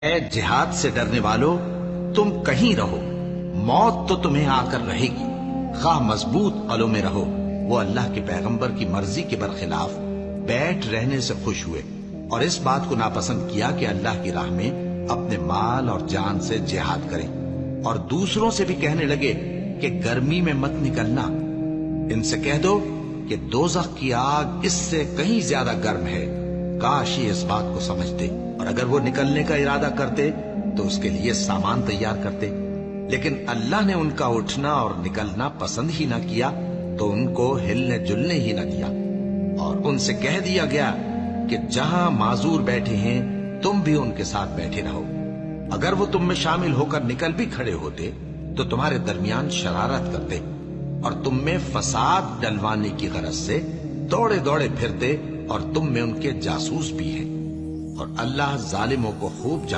ए जिहाद से डरने वालों, तुम कहीं रहो, मौत तो तुम्हें आकर रहेगी। खा मजबूत कलों में रहो। वो अल्लाह के पैगंबर की मर्जी के बरखिलाफ बैठ रहने से खुश हुए और इस बात को नापसंद किया कि अल्लाह की राह में अपने माल और जान से जिहाद करें। और दूसरों से भी कहने लगे कि गर्मी में मत निकलना। इनसे कह दो कि दोज़ख की आग इससे कहीं ज्यादा गर्म है। काश ये इस बात को समझते और अगर वो निकलने का इरादा करते तो उसके लिए सामान तैयार करते। लेकिन अल्लाह ने उनका उठना और निकलना पसंद ही ना किया तो उनको हिलने जुलने ही न दिया। और उनसे कह दिया गया कि जहां माजूर बैठे हैं तुम भी उनके साथ बैठे रहो। अगर वो तुम में शामिल होकर निकल भी खड़े होते तो तुम्हारे दरमियान शरारत करते और तुम में फसाद डलवाने की गरज से दौड़े दौड़े फिरते और तुम में उनके जासूस भी हैं। और अल्लाह जालिमों को खूब जानता